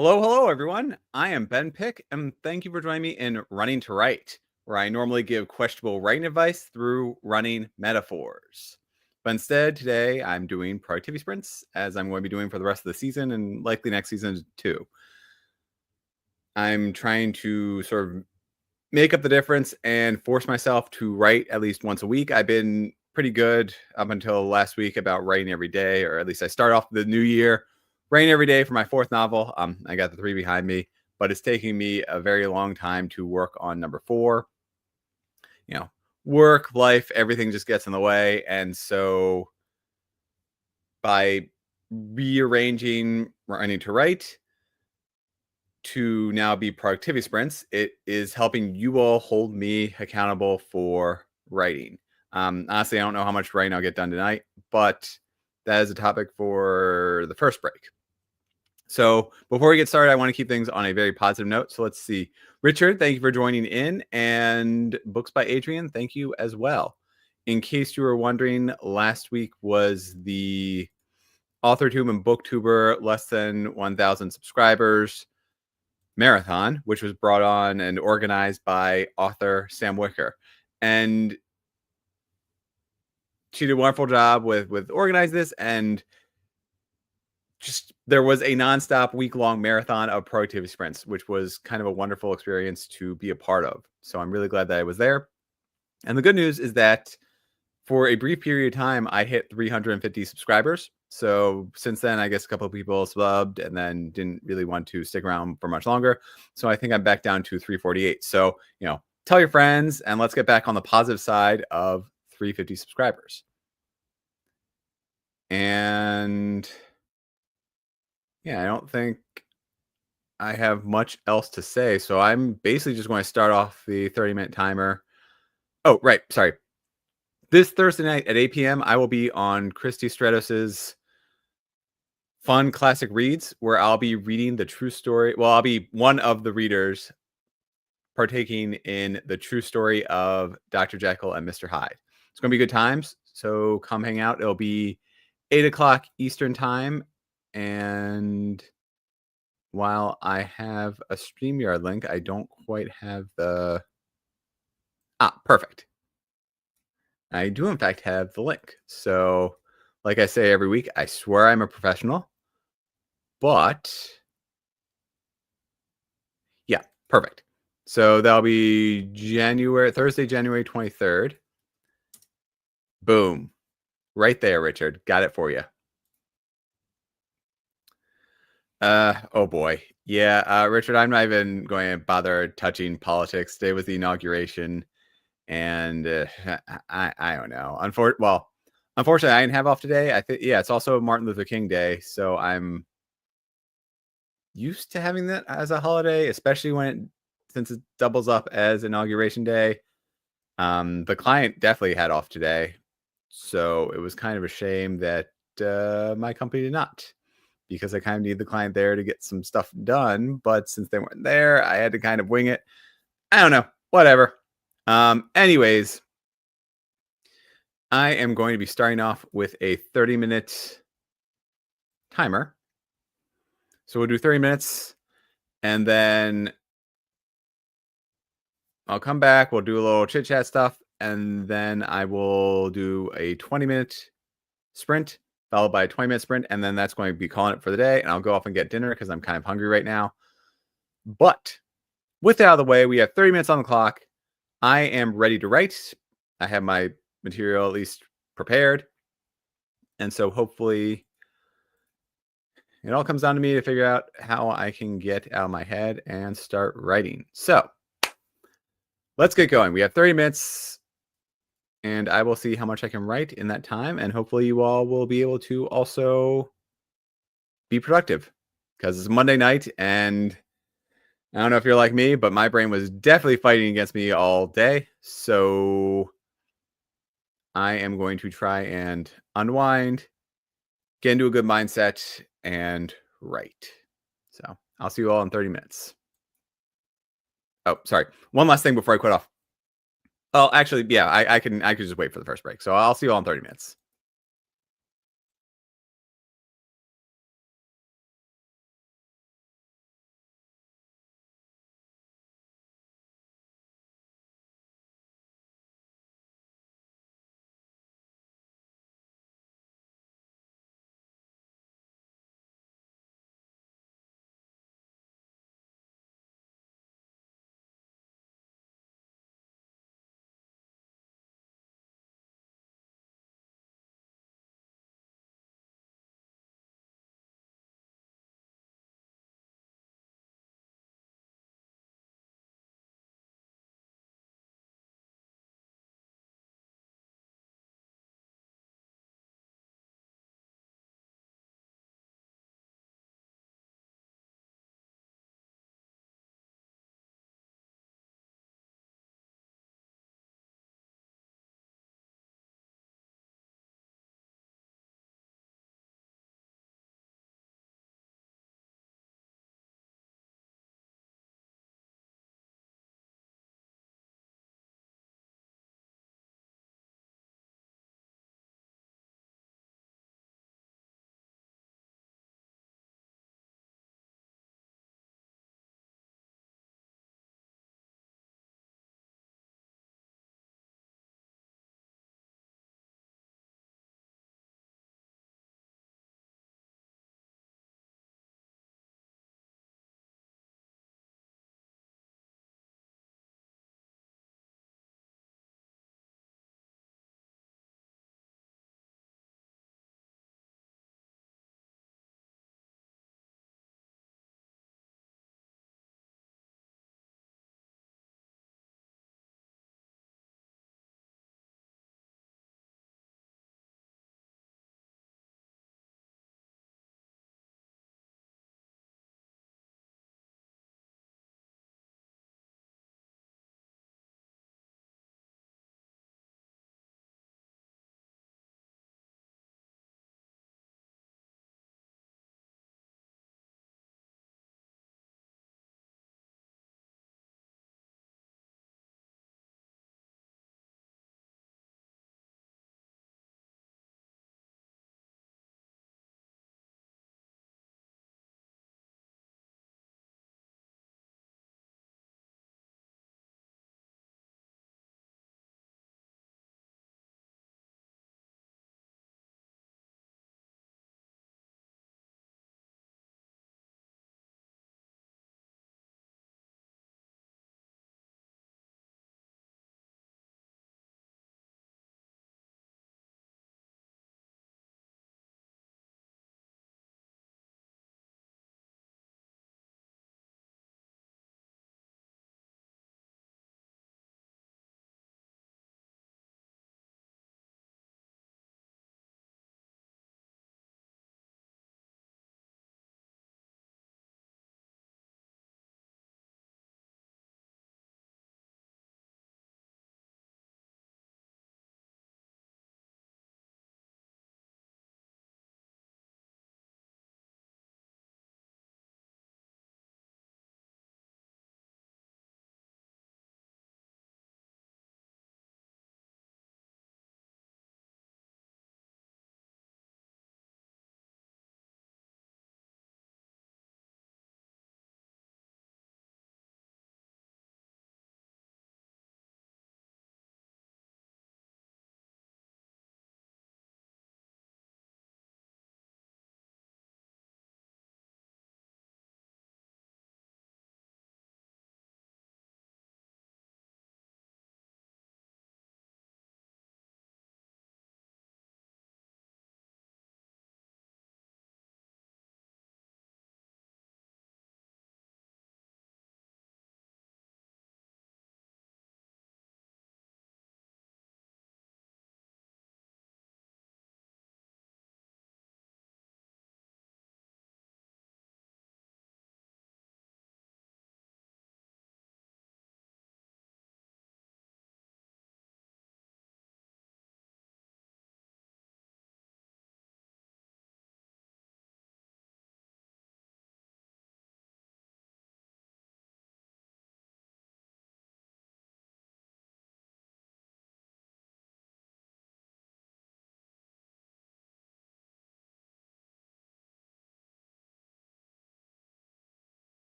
Hello, everyone. I am Ben Pick, and thank you for joining me in Running to Write, where I normally give questionable writing advice through running metaphors. But instead, today I'm doing productivity sprints, as I'm going to be doing for the rest of the season and likely next season too. I'm trying to sort of make up the difference and force myself to write at least once a week. I've been pretty good up until last week about writing every day, or at least I start off the new year writing every day for my fourth novel. I got the 3 behind me, but it's taking me a very long time to work on number 4. You know, work, life, everything just gets in the way. And so by rearranging Running to Write to now be productivity sprints, it is helping you all hold me accountable for writing. Honestly, I don't know how much writing I'll get done tonight, but that is a topic for the first break. So before we get started, I want to keep things on a very positive note. So let's see. Richard, thank you for joining in. And Books by Adrian, thank you as well. In case you were wondering, last week was the Authortube and Booktuber less than 1,000 subscribers marathon, which was brought on and organized by author Sam Wicker. And she did a wonderful job with organizing this, and just there was a nonstop week-long marathon of productivity sprints, which was kind of a wonderful experience to be a part of. So I'm really glad that I was there. And the good news is that for a brief period of time, I hit 350 subscribers. So since then, I guess a couple of people subbed and then didn't really want to stick around for much longer. So I think I'm back down to 348. So, tell your friends and let's get back on the positive side of 350 subscribers. And yeah, I don't think I have much else to say. So I'm basically just going to start off the 30-minute timer. Oh, right. Sorry. This Thursday night at 8 p.m., I will be on Christy Stratos's Fun Classic Reads, where I'll be reading the true story. Well, I'll be one of the readers partaking in the true story of Dr. Jekyll and Mr. Hyde. It's going to be good times. So come hang out. It'll be 8 o'clock Eastern time. And while I have a StreamYard link, I don't quite have the... perfect. I do, in fact, have the link. So, like I say every week, I swear I'm a professional. But, yeah, perfect. So that'll be Thursday, January 23rd. Boom. Right there, Richard. Got it for you. Oh boy. Yeah, Richard, I'm not even going to bother touching politics. Today was the inauguration. And I don't know. Unfortunately, I didn't have off today. I think, yeah, it's also Martin Luther King Day. So I'm used to having that as a holiday, especially since it doubles up as Inauguration Day. The client definitely had off today. So it was kind of a shame that my company did not, because I kind of need the client there to get some stuff done. But since they weren't there, I had to kind of wing it. I don't know. Whatever. Anyways, I am going to be starting off with a 30-minute timer. So we'll do 30 minutes, and then I'll come back. We'll do a little chit-chat stuff, and then I will do a 20-minute sprint, followed by a 20-minute sprint, and then that's going to be calling it for the day, and I'll go off and get dinner because I'm kind of hungry right now. But with that out of the way, we have 30 minutes on the clock. I am ready to write. I have my material at least prepared. And so hopefully it all comes down to me to figure out how I can get out of my head and start writing. So let's get going. We have 30 minutes and I will see how much I can write in that time. And hopefully you all will be able to also be productive, because it's Monday night and I don't know if you're like me, but my brain was definitely fighting against me all day. So I am going to try and unwind, get into a good mindset, and write. So I'll see you all in 30 minutes. Oh, sorry. One last thing before I quit off. Oh, actually, yeah, I could just wait for the first break. So I'll see you all in 30 minutes.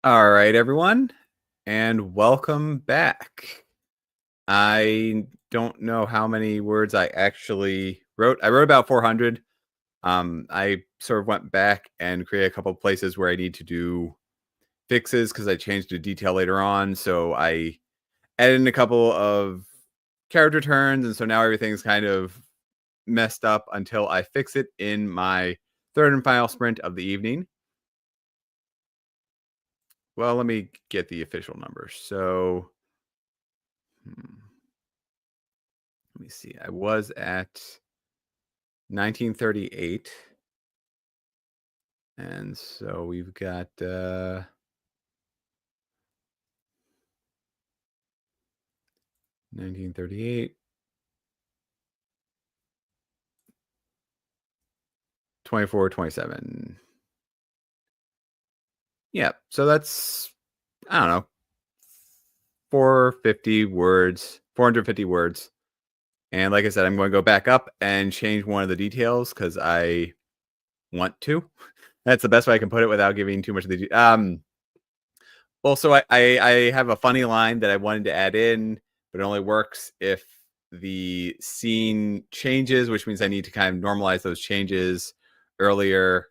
All right, everyone, and welcome back. I don't know how many words I actually wrote. I wrote about 400. I sort of went back and created a couple of places where I need to do fixes because I changed the detail later on. So I added in a couple of character turns, and so now everything's kind of messed up until I fix it in my third and final sprint of the evening. Well, let me get the official numbers. So, let me see. I was at 1938. And so we've got 1938, 24, 27. Yeah, so that's, I don't know, 450 words, 450 words. And like I said, I'm going to go back up and change one of the details because I want to. That's the best way I can put it without giving too much of the well, so I have a funny line that I wanted to add in, but it only works if the scene changes, which means I need to kind of normalize those changes earlier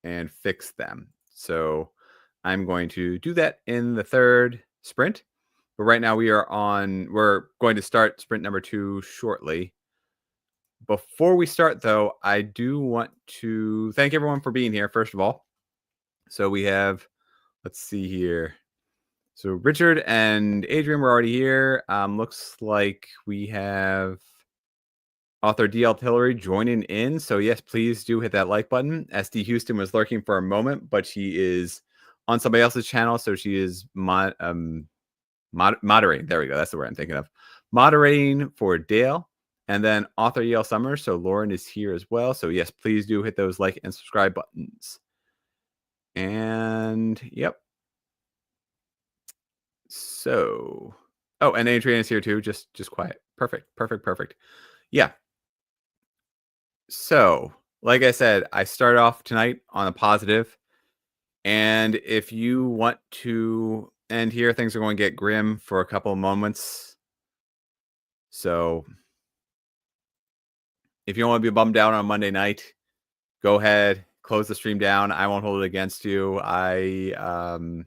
and fix them. So I'm going to do that in the third sprint. But right now we're going to start sprint number 2 shortly. Before we start, though, I do want to thank everyone for being here, first of all. So we have, let's see here. So Richard and Adrian were already here. Looks like we have author D. Artillery joining in. So yes, please do hit that like button. SD Houston was lurking for a moment, but she is on somebody else's channel, so she is moderating. There we go. That's the word I'm thinking of. Moderating for Dale. And then author Yale Summers. So Lauren is here as well. So yes, please do hit those like and subscribe buttons. And yep. So, oh, and Adrian is here too. Just quiet. Perfect. Yeah. So, like I said, I start off tonight on a positive. And if you want to end here, things are going to get grim for a couple of moments. So, if you don't want to be bummed out on Monday night, go ahead, close the stream down. I won't hold it against you. I'm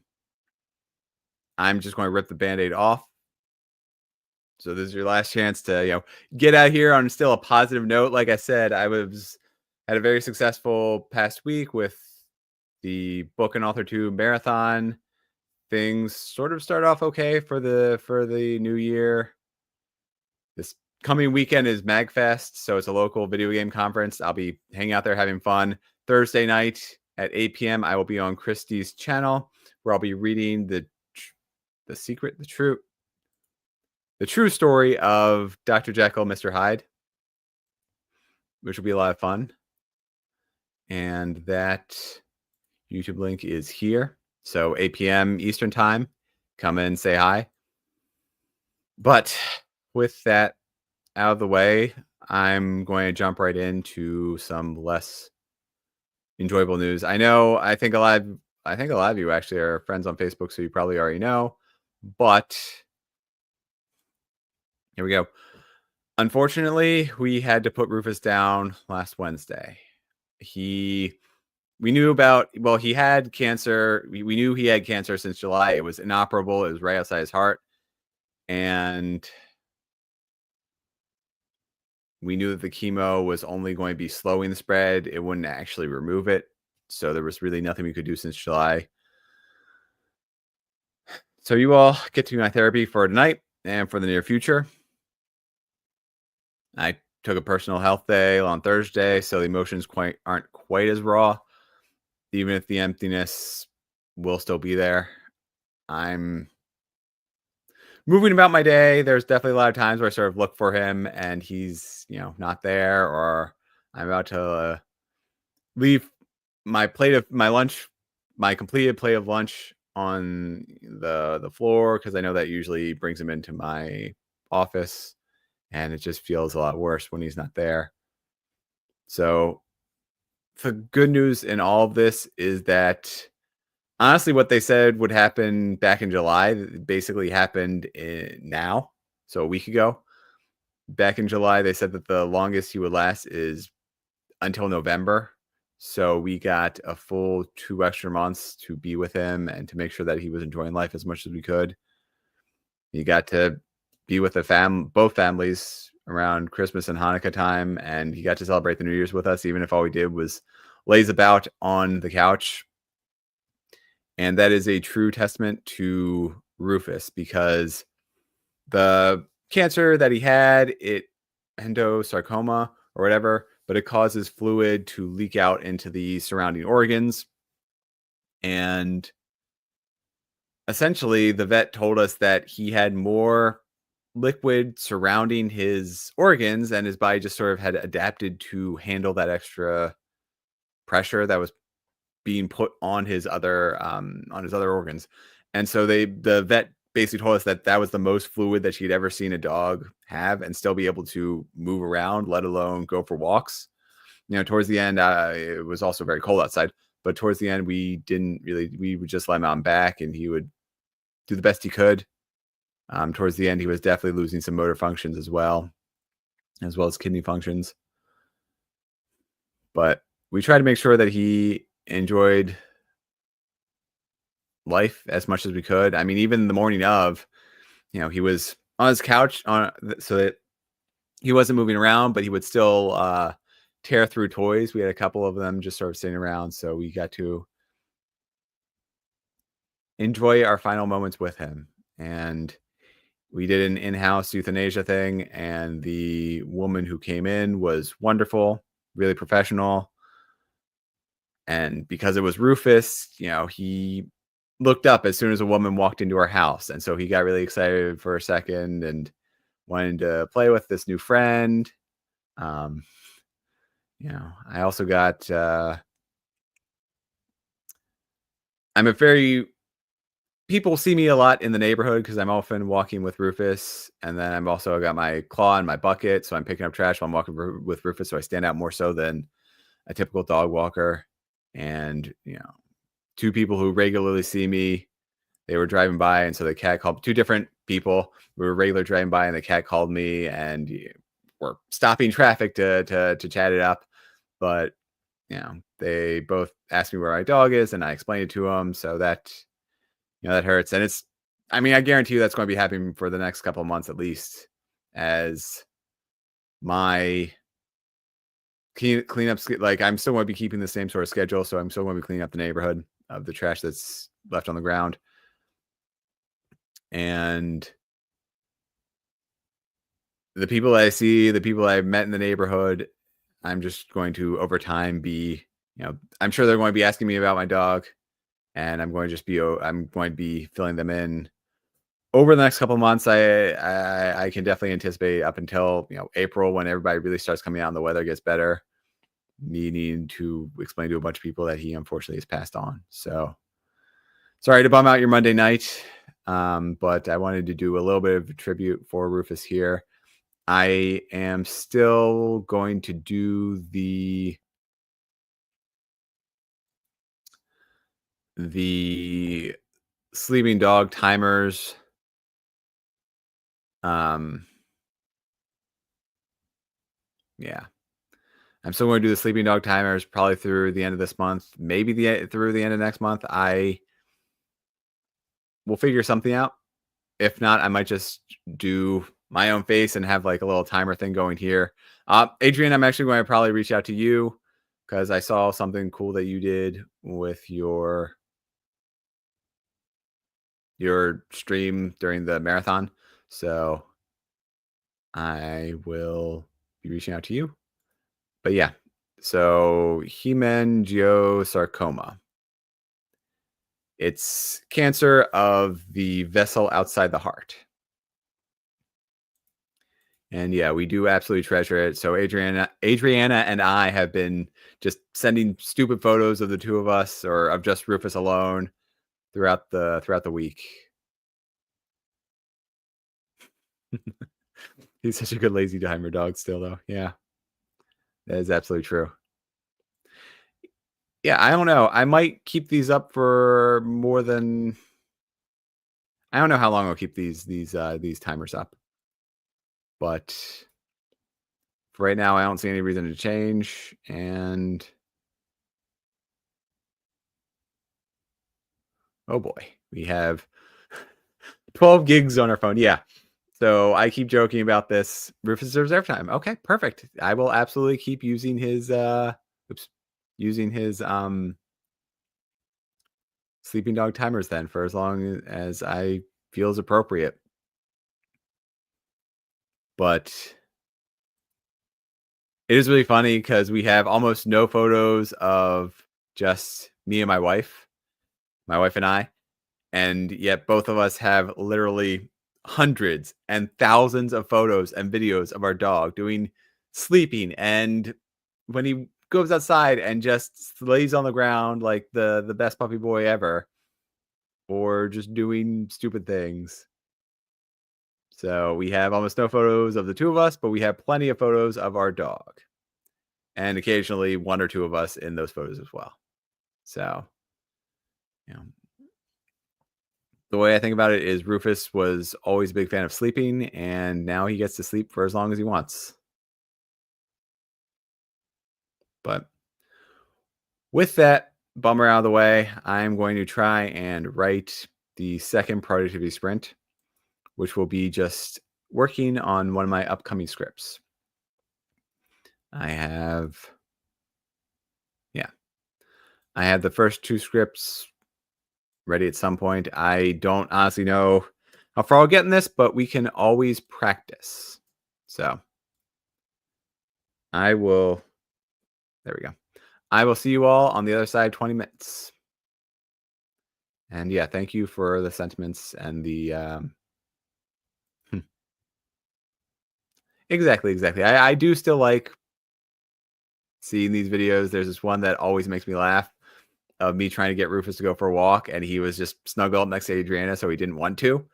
just going to rip the Band-Aid off. So this is your last chance to, get out here on still a positive note. Like I said, I had a very successful past week with the book and Authortube marathon. Things sort of start off okay for the new year. This coming weekend is MagFest, so it's a local video game conference. I'll be hanging out there having fun. Thursday night at 8 p.m. I will be on Christie's channel where I'll be reading the true story of Dr. Jekyll, Mr. Hyde, which will be a lot of fun. And that YouTube link is here. So 8 p.m. Eastern time. Come in, say hi. But with that out of the way, I'm going to jump right into some less enjoyable news. I think a lot of you actually are friends on Facebook, so you probably already know. But here we go. Unfortunately, we had to put Rufus down last Wednesday. He had cancer. We knew he had cancer since July. It was inoperable. It was right outside his heart. And we knew that the chemo was only going to be slowing the spread. It wouldn't actually remove it. So there was really nothing we could do since July. So you all get to my therapy for tonight and for the near future. I took a personal health day on Thursday, so the emotions aren't quite as raw. Even if the emptiness will still be there. I'm moving about my day. There's definitely a lot of times where I sort of look for him and he's, not there, or I'm about to leave my lunch, my completed plate of lunch on the floor because I know that usually brings him into my office, and it just feels a lot worse when he's not there. So the good news in all of this is that honestly, what they said would happen back in July basically happened now. So a week ago, back in July, they said that the longest he would last is until November. So we got a full 2 extra months to be with him and to make sure that he was enjoying life as much as we could. He got to be with both families around Christmas and Hanukkah time, and he got to celebrate the New Year's with us, even if all we did was laze about on the couch. And that is a true testament to Rufus, because the cancer that he had, it endosarcoma or whatever, but it causes fluid to leak out into the surrounding organs. And essentially, the vet told us that he had more liquid surrounding his organs, and his body just sort of had adapted to handle that extra pressure that was being put on his other organs. And so the vet basically told us that that was the most fluid that she'd ever seen a dog have and still be able to move around, let alone go for walks. Towards the end, it was also very cold outside, but towards the end, we would just let him out and back, and he would do the best he could. Towards the end, he was definitely losing some motor functions as well as kidney functions. But we tried to make sure that he enjoyed life as much as we could. I mean, even the morning of, he was on his couch so that he wasn't moving around, but he would still tear through toys. We had a couple of them just sort of sitting around, so we got to enjoy our final moments with him. And we did an in-house euthanasia thing, and the woman who came in was wonderful, really professional. And because it was Rufus, he looked up as soon as a woman walked into our house. And so he got really excited for a second and wanted to play with this new friend. I also got, people see me a lot in the neighborhood because I'm often walking with Rufus. And then I got my claw in my bucket. So I'm picking up trash while I'm walking with Rufus. So I stand out more so than a typical dog walker. And, two people who regularly see me, they were driving by. And so the cat called two different people. We were regular driving by and the cat called me, and we're stopping traffic to chat it up. But, they both asked me where my dog is and I explained it to them. So that, that hurts. And I guarantee you that's going to be happening for the next couple of months, at least, as my cleanup, like I'm still going to be keeping the same sort of schedule. So I'm still going to be cleaning up the neighborhood of the trash that's left on the ground. And the people I see, the people I've met in the neighborhood, I'm just going to over time be, I'm sure they're going to be asking me about my dog, and I'm going to be filling them in over the next couple of months. I can definitely anticipate up until, April, when everybody really starts coming out and the weather gets better, me needing to explain to a bunch of people that he unfortunately has passed on. So sorry to bum out your Monday night. But I wanted to do a little bit of a tribute for Rufus here. I am still going to do the sleeping dog timers. Yeah. I'm still going to do the sleeping dog timers probably through the end of this month, maybe through the end of next month. I will figure something out. If not, I might just do my own face and have like a little timer thing going here. Adrian, I'm actually going to probably reach out to you because I saw something cool that you did with your stream during the marathon. So I will be reaching out to you. But yeah, so hemangiosarcoma. It's cancer of the vessel outside the heart. And yeah, we do absolutely treasure it. So Adriana and I have been just sending stupid photos of the two of us or of just Rufus alone throughout the week. He's such a good lazy timer dog still though. Yeah. That is absolutely true. Yeah, I don't know. I might keep these up for more than I don't know how long I'll keep these timers up. But for right now I don't see any reason to change. And oh boy, we have 12 gigs on our phone. Yeah. So I keep joking about this. Rufus deserves airtime. Okay, perfect. I will absolutely keep using his using his sleeping dog timers then for as long as I feel is appropriate. But it is really funny because we have almost no photos of just me and my wife and I, and yet both of us have literally hundreds and thousands of photos and videos of our dog doing sleeping and when he goes outside and just lays on the ground like the best puppy boy ever or just doing stupid things. So we have almost no photos of the two of us, but we have plenty of photos of our dog and occasionally one or two of us in those photos as well. So, you know, the way I think about it is Rufus was always a big fan of sleeping, and now he gets to sleep for as long as he wants. But with that bummer out of the way, I'm going to try and write the second productivity sprint, which will be just working on one of my upcoming scripts. I have, yeah, I have the first two scripts ready at some point. I don't honestly know how far I'll get in this, but we can always practice. So I will, there we go. I will see you all on the other side 20 minutes. And yeah, thank you for the sentiments and the exactly. I do still like seeing these videos. There's this one that always makes me laugh of me trying to get Rufus to go for a walk and he was just snuggled up next to Adriana, so he didn't want to.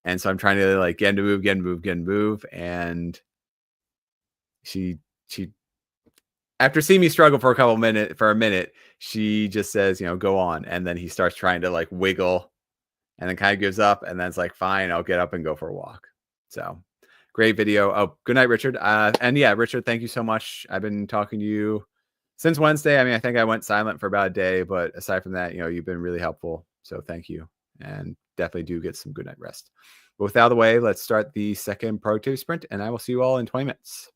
And so I'm trying to like get him to move, and she after seeing me struggle for a minute, she just says, go on. And then he starts trying to like wiggle and then kind of gives up. And then it's like, fine, I'll get up and go for a walk. So great video. Oh, good night, Richard. And yeah, Richard, thank you so much. I've been talking to you since Wednesday. I mean, I think I went silent for about a day, but aside from that, you've been really helpful. So thank you. And definitely do get some good night rest. But with out of the way, let's start the second productivity sprint, and I will see you all in 20 minutes.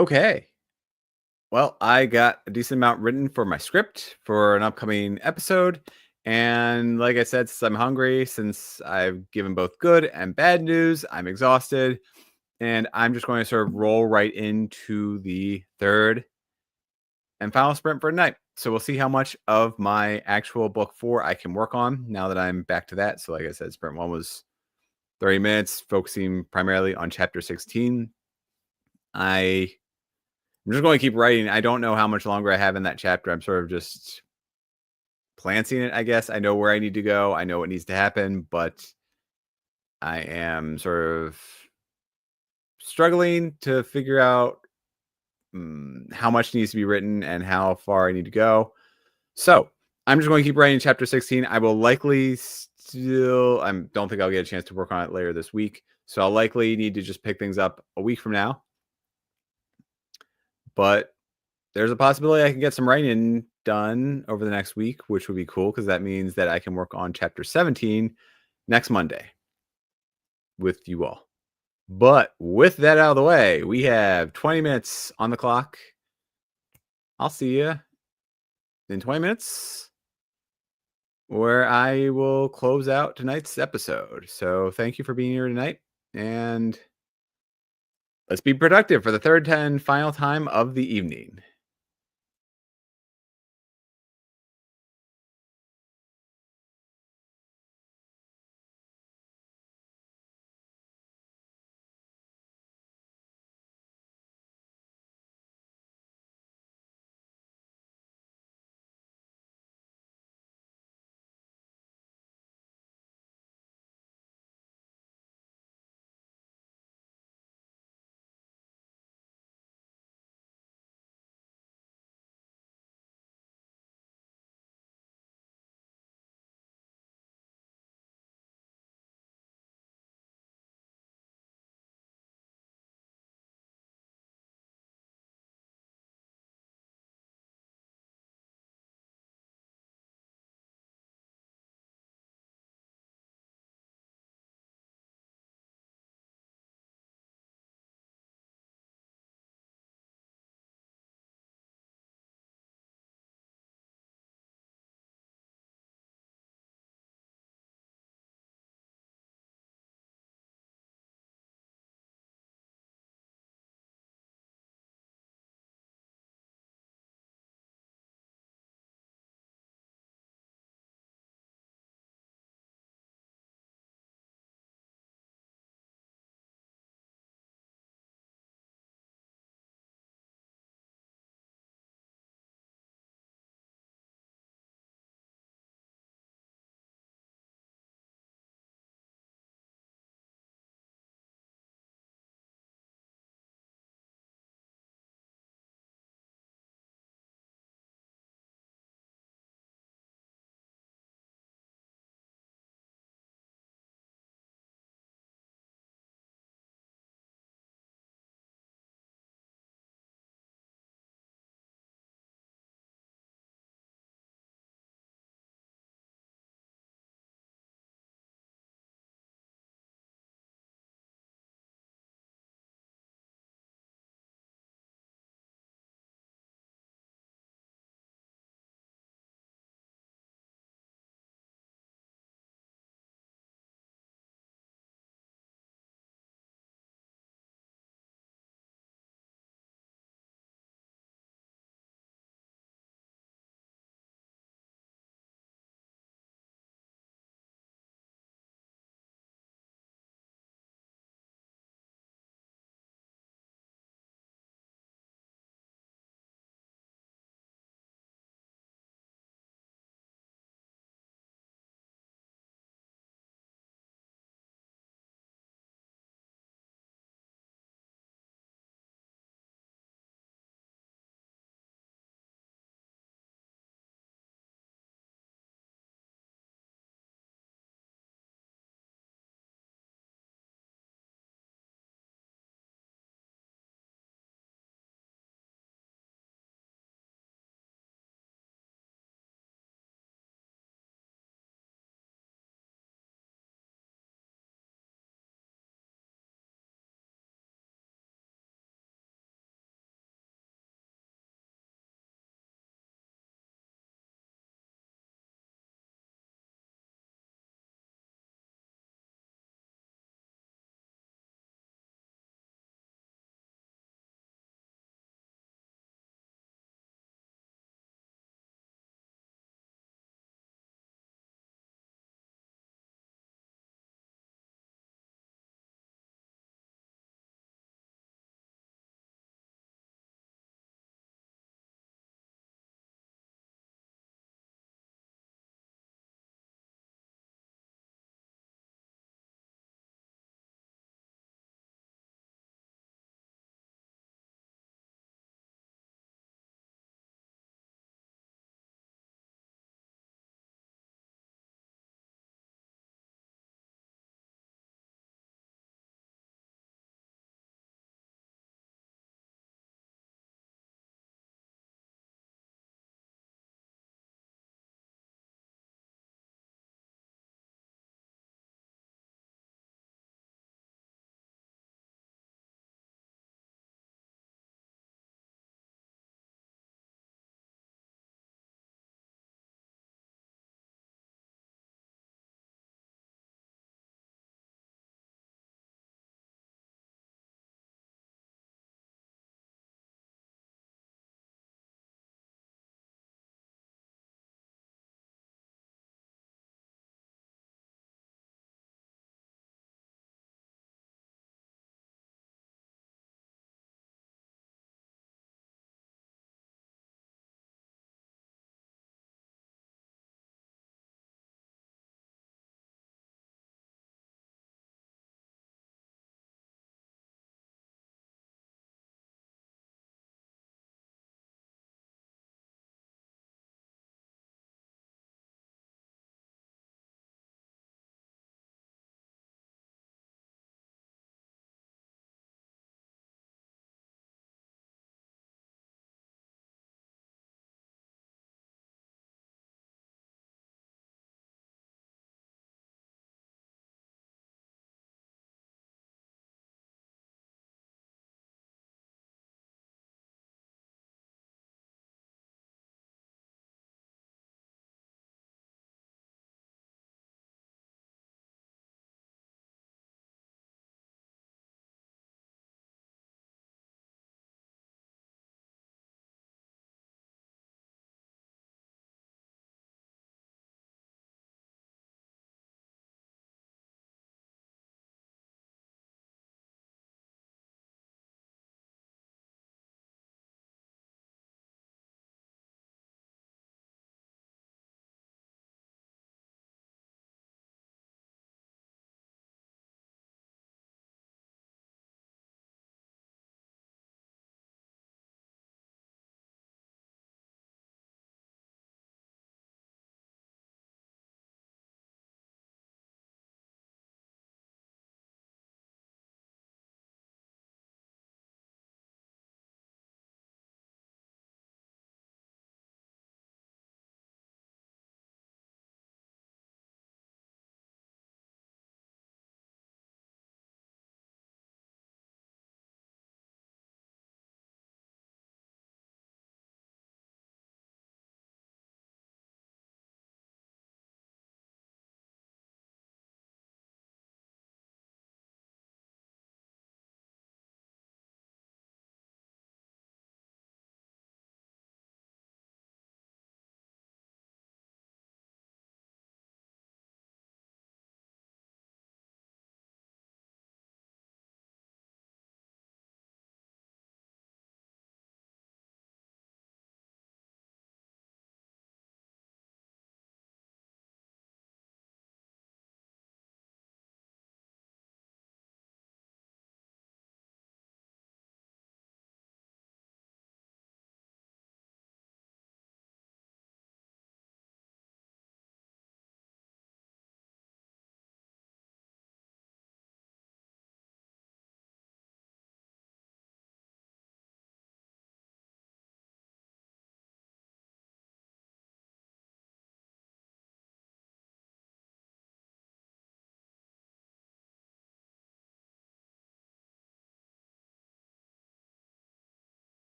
Okay. Well, I got a decent amount written for my script for an upcoming episode. And like I said, since I'm hungry, since I've given both good and bad news, I'm exhausted. And I'm just going to sort of roll right into the third and final sprint for tonight. So we'll see how much of my actual book 4 I can work on now that I'm back to that. So like I said, sprint 1 was 30 minutes, focusing primarily on chapter 16. I'm just going to keep writing. I don't know how much longer I have in that chapter. I'm sort of just planting it, I guess. I know where I need to go. I know what needs to happen, but I am sort of struggling to figure out how much needs to be written and how far I need to go. So I'm just going to keep writing chapter 16. I will likely still, I don't think I'll get a chance to work on it later this week. So I'll likely need to just pick things up a week from now. But there's a possibility I can get some writing done over the next week, which would be cool because that means that I can work on chapter 17 next Monday with you all. But with that out of the way, we have 20 minutes on the clock. I'll see you in 20 minutes where I will close out tonight's episode. So thank you for being here tonight. And let's be productive for the third and final time of the evening.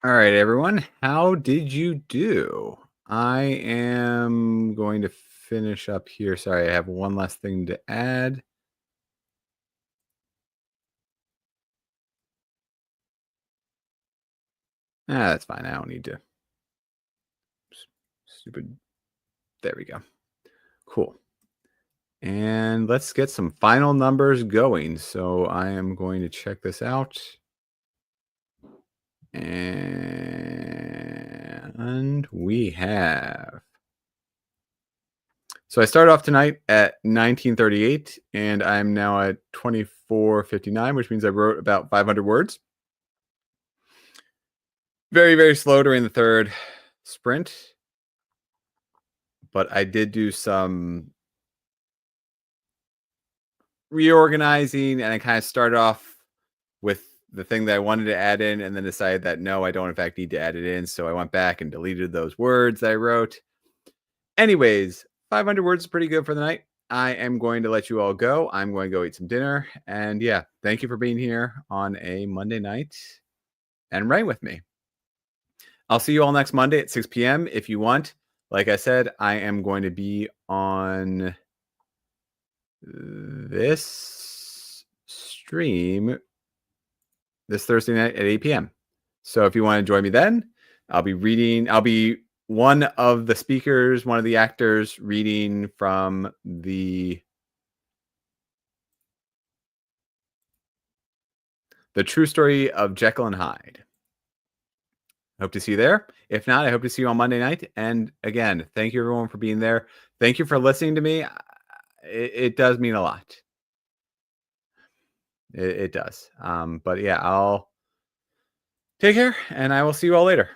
All right, everyone. How did you do? I am going to finish up here. Sorry, I have one last thing to add. That's fine. I don't need to. Stupid. There we go. Cool. And let's get some final numbers going. So I am going to check this out. And we have. So I started off tonight at 1938, and I'm now at 24:59, which means I wrote about 500 words. Very, very slow during the third sprint, but I did do some reorganizing, and I kind of started off with the thing that I wanted to add in, and then decided that no, I don't in fact need to add it in. So I went back and deleted those words that I wrote. Anyways, 500 words is pretty good for the night. I am going to let you all go. I'm going to go eat some dinner. And yeah, thank you for being here on a Monday night and write with me. I'll see you all next Monday at 6 p.m. if you want. Like I said, I am going to be on this stream this Thursday night at 8 p.m. So if you want to join me then, I'll be one of the speakers, one of the actors reading from the true story of Jekyll and Hyde. I hope to see you there. If not, I hope to see you on Monday night. And again, thank you everyone for being there. Thank you for listening to me. It does mean a lot. It does. But yeah, I'll take care and I will see you all later.